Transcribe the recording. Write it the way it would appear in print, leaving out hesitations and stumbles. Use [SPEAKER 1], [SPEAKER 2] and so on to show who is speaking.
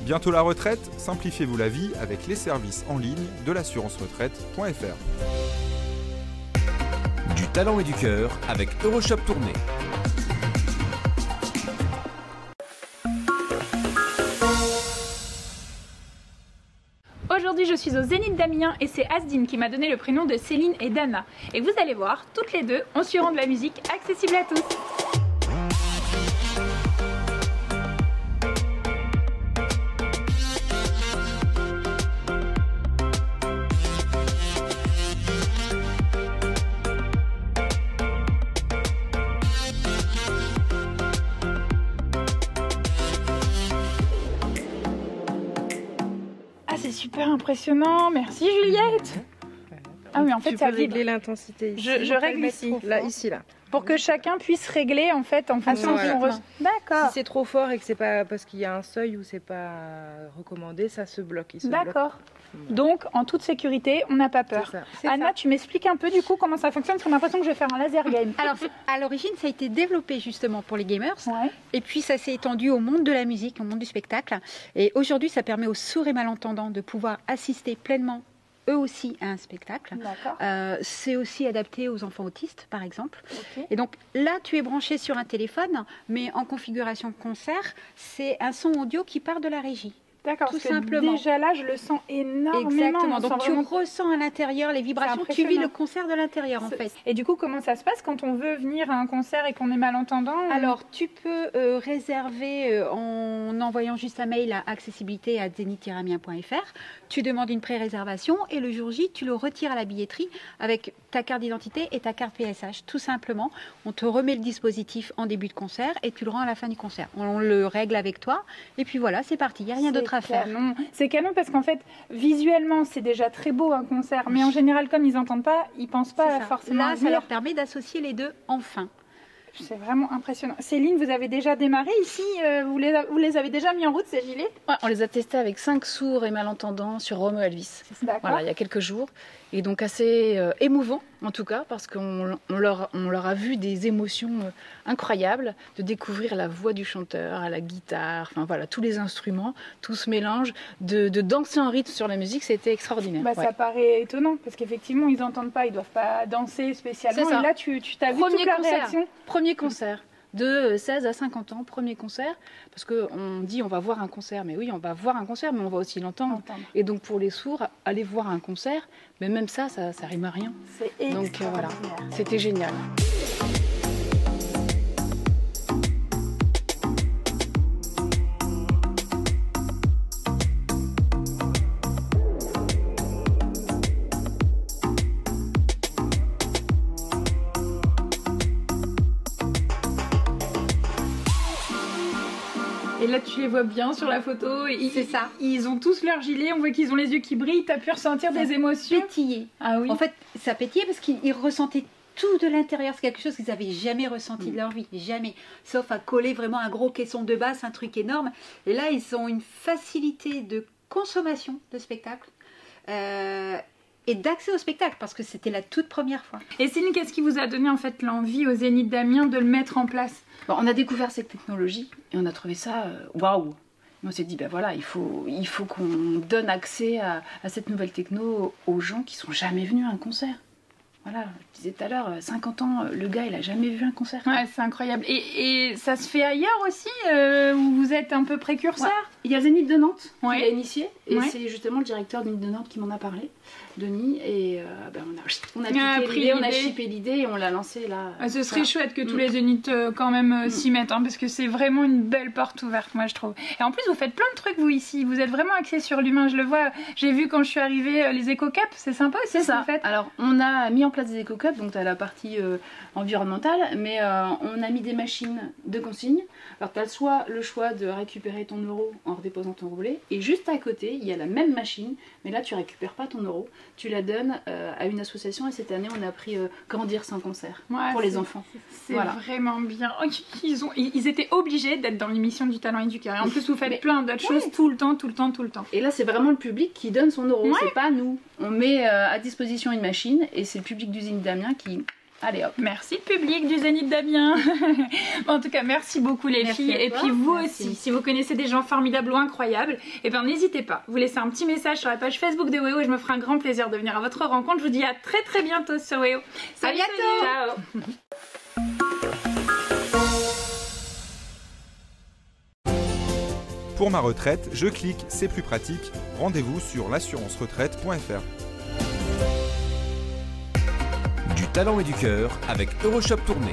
[SPEAKER 1] Bientôt la retraite, simplifiez-vous la vie avec les services en ligne de l'assurance-retraite.fr.
[SPEAKER 2] Du talent et du cœur avec Euroshop Tournée.
[SPEAKER 3] Aujourd'hui, je suis au Zénith d'Amiens et c'est Asdine qui m'a donné le prénom de Céline et d'Anna. Et vous allez voir, toutes les deux, on suit de la musique accessible à tous. C'est super impressionnant, merci Juliette. Ah oui, en fait, ça
[SPEAKER 4] régler l'intensité ici.
[SPEAKER 3] Je règle ici,
[SPEAKER 4] là.
[SPEAKER 3] Pour que chacun puisse régler en fait en fonction de son ressenti. D'accord.
[SPEAKER 4] Si c'est trop fort et que c'est pas parce qu'il y a un seuil où c'est pas recommandé, ça se bloque.
[SPEAKER 3] D'accord. Donc en toute sécurité, on n'a pas peur. Anna, tu m'expliques un peu du coup comment ça fonctionne, parce qu'on a l'impression que je vais faire un laser game.
[SPEAKER 5] Alors à l'origine, ça a été développé justement pour les gamers.
[SPEAKER 3] Ouais.
[SPEAKER 5] Et puis ça s'est étendu au monde de la musique, au monde du spectacle. Et aujourd'hui, ça permet aux sourds et malentendants de pouvoir assister pleinement eux aussi à un spectacle. C'est aussi adapté aux enfants autistes, par exemple.
[SPEAKER 3] Okay.
[SPEAKER 5] Et donc là, tu es branché sur un téléphone, mais en configuration concert, c'est un son audio qui part de la régie.
[SPEAKER 3] D'accord,
[SPEAKER 5] tout
[SPEAKER 3] parce
[SPEAKER 5] simplement.
[SPEAKER 3] Que déjà là, je le sens énormément.
[SPEAKER 5] Exactement, donc tu ressens à l'intérieur les vibrations, tu vis le concert de l'intérieur en fait.
[SPEAKER 3] Et du coup, comment ça se passe quand on veut venir à un concert et qu'on est malentendant?
[SPEAKER 5] Alors, tu peux réserver en envoyant juste un mail à accessibilité@zenith-amiens.fr. Tu demandes une pré-réservation et le jour J, tu le retires à la billetterie avec ta carte d'identité et ta carte PSH. Tout simplement, on te remet le dispositif en début de concert et tu le rends à la fin du concert. On le règle avec toi et puis voilà, c'est parti, il n'y a rien d'autre à faire.
[SPEAKER 3] C'est canon parce qu'en fait, visuellement, c'est déjà très beau un concert, mais en général, comme ils n'entendent pas, ils pensent pas forcément.
[SPEAKER 5] Là, ça leur permet d'associer les deux enfin.
[SPEAKER 3] C'est vraiment impressionnant. Céline, vous avez déjà démarré ici, vous les avez déjà mis en route ces gilets?
[SPEAKER 6] Ouais, on les a testés avec 5 sourds et malentendants sur Romo Elvis. Voilà, il y a quelques jours. Et donc assez émouvant en tout cas, parce qu'on leur a vu des émotions incroyables, de découvrir la voix du chanteur, à la guitare, enfin voilà, tous les instruments, tout se mélange, de danser en rythme sur la musique, c'était extraordinaire.
[SPEAKER 3] Ça paraît étonnant, parce qu'effectivement, ils n'entendent pas, ils ne doivent pas danser spécialement. Et là, tu t'as vu toute la réaction.
[SPEAKER 6] Premier concert. De 16 à 50 ans, premier concert, parce qu'on dit on va voir un concert, mais oui on va voir un concert, mais on va aussi l'entendre. Et donc pour les sourds, aller voir un concert, mais même ça rime à rien.
[SPEAKER 3] C'est
[SPEAKER 6] donc voilà, c'était génial.
[SPEAKER 3] Et là, tu les vois bien sur la photo.
[SPEAKER 5] C'est ça.
[SPEAKER 3] Ils ont tous leur gilet. On voit qu'ils ont les yeux qui brillent. Tu as pu ressentir des émotions.
[SPEAKER 5] Pétiller.
[SPEAKER 3] Ah oui.
[SPEAKER 5] En fait, ça pétillait parce qu'ils ressentaient tout de l'intérieur. C'est quelque chose qu'ils n'avaient jamais ressenti de leur vie. Jamais. Sauf à coller vraiment un gros caisson de basse, un truc énorme. Et là, ils ont une facilité de consommation de spectacle. Et d'accès au spectacle, parce que c'était la toute première fois.
[SPEAKER 3] Et Céline, qu'est-ce qui vous a donné en fait l'envie au Zénith d'Amiens de le mettre en place?
[SPEAKER 6] On a découvert cette technologie et on a trouvé ça waouh. On s'est dit, ben voilà, il faut qu'on donne accès à cette nouvelle techno aux gens qui sont jamais venus à un concert. Voilà, je disais tout à l'heure, 50 ans, le gars, il a jamais vu un concert.
[SPEAKER 3] Ouais, c'est incroyable. Et ça se fait ailleurs aussi, où vous êtes un peu précurseur?
[SPEAKER 6] Ouais. Il y a le Zénith de Nantes qui l'a initié, et c'est justement le directeur du Zénith de Nantes qui m'en a parlé, Denis, et on a piqué l'idée, on a chippé l'idée et on l'a lancé là.
[SPEAKER 3] Ce serait chouette que tous les Zéniths quand même s'y mettent, parce que c'est vraiment une belle porte ouverte, moi je trouve. Et en plus, vous faites plein de trucs vous ici, vous êtes vraiment axés sur l'humain, je le vois. J'ai vu quand je suis arrivée les éco-cups, c'est sympa aussi.
[SPEAKER 6] C'est ça.
[SPEAKER 3] En fait.
[SPEAKER 6] Alors on a mis en place des éco-cups, donc tu as la partie environnementale, mais on a mis des machines de consigne. Alors tu as soit le choix de récupérer ton euro en redéposant ton roulé, et juste à côté, il y a la même machine, mais là tu récupères pas ton euro, tu la donnes à une association, et cette année on a pris Grandir sans concert pour les enfants.
[SPEAKER 3] C'est vraiment bien. Ils étaient obligés d'être dans l'émission du talent et du cœur. Et en plus vous faites plein d'autres choses tout le temps. Et
[SPEAKER 6] là c'est vraiment le public qui donne son euro, c'est pas nous. On met à disposition une machine et c'est le public du Zénith d'Amiens qui
[SPEAKER 3] Allez hop, merci le public du Zénith d'Amiens. En tout cas, merci beaucoup les filles. Et puis vous aussi, si vous connaissez des gens formidables ou incroyables, et ben n'hésitez pas. Vous laissez un petit message sur la page Facebook de WEO et je me ferai un grand plaisir de venir à votre rencontre. Je vous dis à très très bientôt sur WEO. Salut,
[SPEAKER 5] à bientôt.
[SPEAKER 3] Ciao.
[SPEAKER 1] Pour ma retraite, je clique, c'est plus pratique. Rendez-vous sur l'assurance-retraite.fr.
[SPEAKER 2] Du talent et du cœur avec Euroshop Tournai.